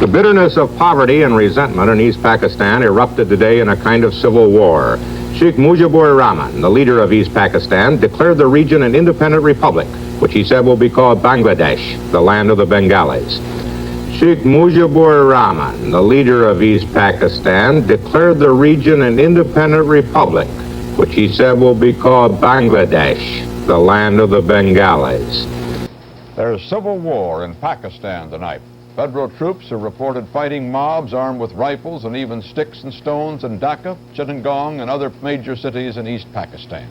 The bitterness of poverty and resentment in East Pakistan erupted today in a kind of civil war. Sheikh Mujibur Rahman, the leader of East Pakistan, declared the region an independent republic, which he said will be called Bangladesh, the land of the Bengalis. Sheikh Mujibur Rahman, the leader of East Pakistan, declared the region an independent republic, which he said will be called Bangladesh, the land of the Bengalis. There's civil war in Pakistan tonight. Federal troops are reported fighting mobs armed with rifles and even sticks and stones in Dhaka, Chittagong, and other major cities in East Pakistan.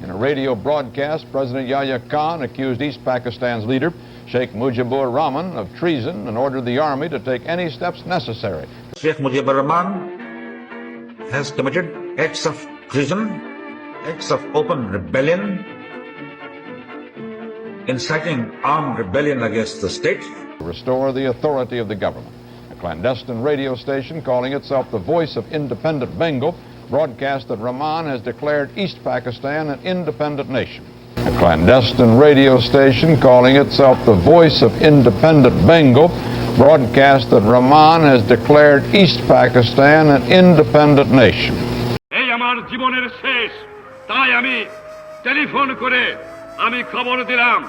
In a radio broadcast, President Yahya Khan accused East Pakistan's leader, Sheikh Mujibur Rahman, of treason and ordered the army to take any steps necessary. Sheikh Mujibur Rahman has committed acts of treason, acts of open rebellion, inciting armed rebellion against the state. To restore the authority of the government. A clandestine radio station calling itself the Voice of Independent Bengal broadcast that Rahman has declared East Pakistan an independent nation. A clandestine radio station calling itself the Voice of Independent Bengal broadcast that Rahman has declared East Pakistan an independent nation. এই আমার জীবনের শেষ তাই আমি telephone করে আমি খবর দিলাম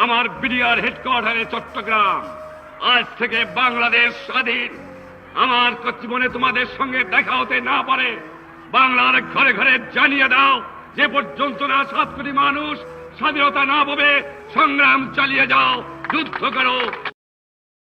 আমার বিডিআর হেডকোয়ার্টারে চট্টগ্রাম আজ থেকে বাংলাদেশ স্বাধীন আমার জীবনে তোমাদের সঙ্গে দেখা হতে না পারে বাংলার ঘরে ঘরে জানিয়ে দাও যে পর্যন্ত না 7 কোটি মানুষ স্বাধীনতা না পাবে সংগ্রাম চালিয়ে যাও যুদ্ধ করো